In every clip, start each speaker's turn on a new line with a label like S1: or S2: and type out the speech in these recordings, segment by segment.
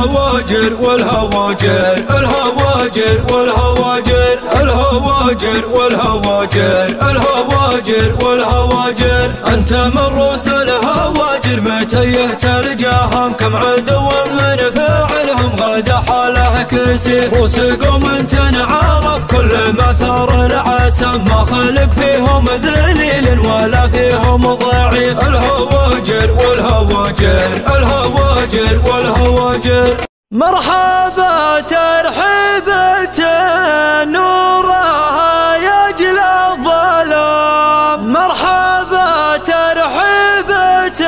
S1: الهواجر والهواجر الهواجر والهواجر الهواجر والهواجر الهواجر والهواجر أنت من رؤوس الهواجر متيه تلجاهم كم عدو من فاعلهم غدا حاله كسيف رؤوس قوم تنعرف كل ما ثار العسم ما خلق فيهم ذليل ولا فيهم ضعيف الهواجر والهواجر الهواجر والهواجر مرحبا ترحيبة نورها يجلى الظلام مرحبا ترحيبة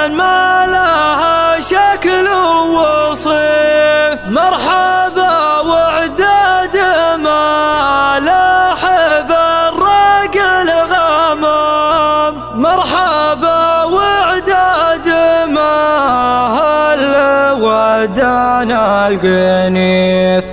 S1: ما لها شكل وصيف مرحبا وعداد ما لاحب الرق الغمام مرحبا وعداد ما ودانا القنيف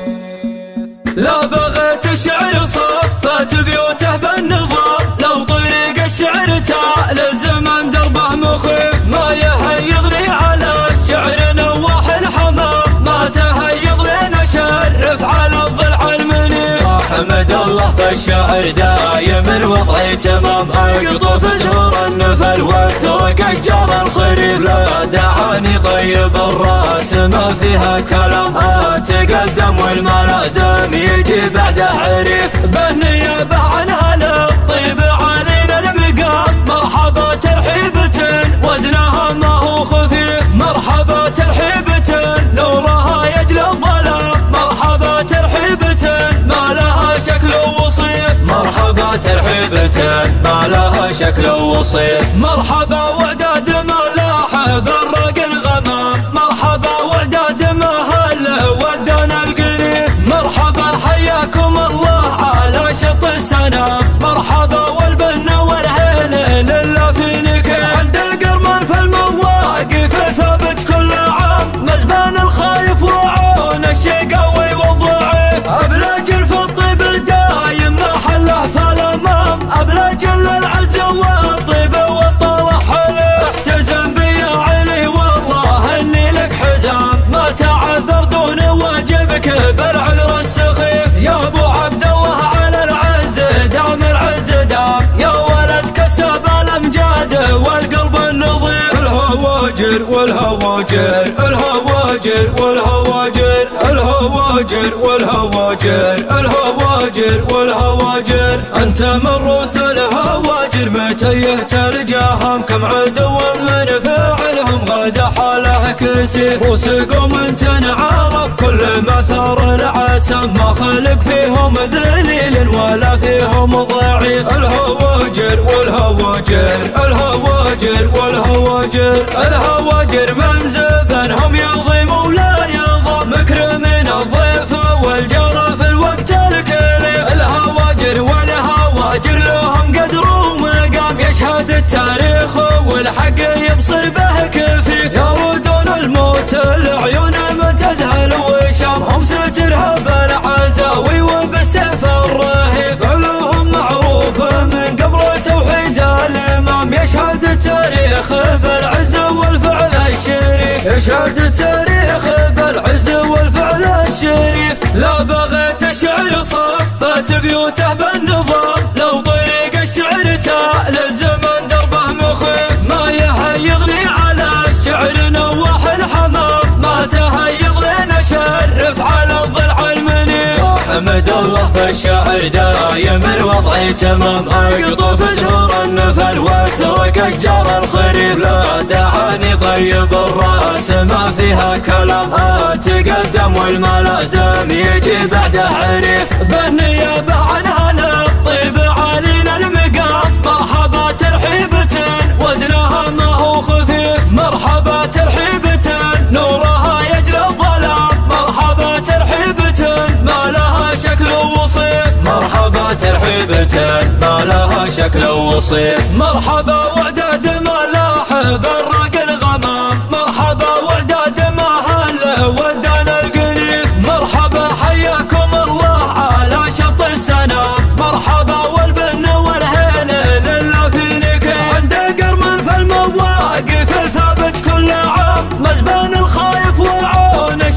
S1: لا بغيت الشعر صفت بيوته بالنظام لو طريق الشعر تال الزمن دربه مخيف ما يهيضني على الشعر نواح الحمام ما تهيض لنا شرف على الضلع المنيف احمد الله في الشعر دايم وضعي تمام اقطف زهور النفل واترك اشجار الخريف لا دعاني طيب الراس ما فيها كلام اتقدم والملازم يجي بعده عريف بالنيابه عن هلا الطيب علينا المقام مرحبا ترحيبة وزنها ما هو خفيف مرحبا ترحيبة نورها يجلى الظلام مرحبا ترحيبة ما لها شكل وصيف مرحبا ترحيبة ما لها شكل وصيف مرحبا وعداد ما لاحب الرق الغمام مرحبا وعداد ما هل ودانا القنيف مرحبا حياكم الله على شط السنام مرحبا والبن والهيل لله في نكيف عند القرمان في المواقف ثابت كل عام مزبان الخايف وعون الشقاوي والضعيف ابلج في الطيب الدايم ما حله فالامام ابلج العز والطيب والطلح حليف احتزم بي يا علي والله اني لك حزام ما تعذر دون واجبك بالعذر السخيف يا ابو عبد الله على العز دام العز دام يا ولد كسب الامجاد والقلب النظيف الهواجر والهواجر الهواجر والهواجر الهواجر والهواجر الهواجر والهواجر انت من رؤوس الهواجر متيه تلجاهم كم عدو من فاعلهم غدا حاله كسيف رؤوس قوم تنعرف كل ما ثار العسم ما خلق فيهم ذليل ولا فيهم ضعيف الهواجر والهواجر الهواجر والهواجر الهواجر من زبنهم يضيم ولا يضم مكرمين الضيف والجار في الوقت الكليف الهواجر والهواجر لهم قدر ومقام يشهد التاريخ والحق يبصر به كفيف يرودون الموت العيون من تزهل وشام هم سترها بالعزاوي وبالسيف الرهيف علوهم معروفه من قبل توحيد الامام يشهد التاريخ بالعز والفعل الشريف يشهد التاريخ بالعز والفعل الشريف لا بغيت الشعر صفت بيوته بالنظام لو طريق الشعر تال الزمن دربه مخيف ما يهيضني على الشعر نواح الحمام ما تهيض لنا شرف على الضلع المنيف احمد الله في الشعر دايم وضعي تمام اقطف زهور النفل واترك اشجار الخريف لا دعاني طيب الراس ما فيها كلام اتقدم والملازم يجي بعده عريف بالنيابه عن هلا الطيب علينا المقام مرحبا ترحيبة وزنها ما هو خفيف مرحبا ترحيبة نورها يجلى الظلام مرحبا ترحيبة ما لها شكل وصيف مرحبا ترحيبة ما لها شكل وصيف مرحبا وعداد ما لاحب الرق الغمام مرحبا وعداد ما هل ودانا القنيف مرحبا حياكم الله على شط السنام مرحبا والبن والهيل لله في نكيف عند قرمان في المواقف ثابت كل عام مزبان الخايف وعون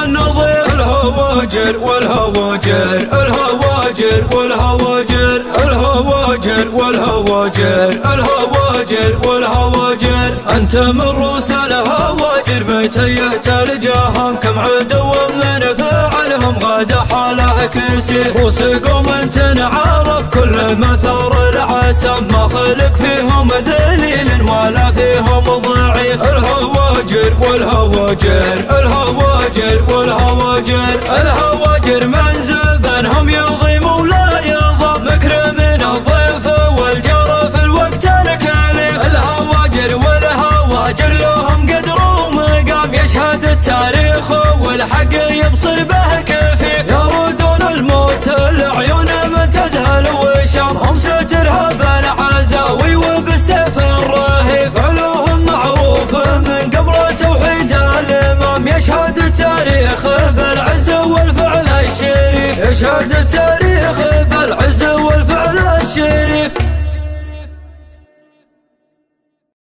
S1: النظير. الهواجر والهواجر الهواجر والهواجر الهواجر والهواجر الهواجر والهواجر. انت من رؤوس الهواجر بيتي تلجاهم كم عدو من فعلهم غاد حاله كسير. رؤوس قوم تنعرف كل مثار العسم ما خلق فيهم ذليل ولا فيهم ضعيف. الهواجر والهواجر الهواجر والهواجر الهواجر من زبنهم يضيم ولا يضم مكرمين الضيف والجار في الوقت الكليف. الهواجر والهواجر لهم قدر ومقام يشهد التاريخ والحق يبصر به كفيف. يرودون الموت العيون من تزهل وشام هم سترها بالعزاوي وبالسيف الرهيف. علوهم معروف من قبل توحيد الإمام يشهد التاريخ بالعز والفعل الشريف. يشهد التاريخ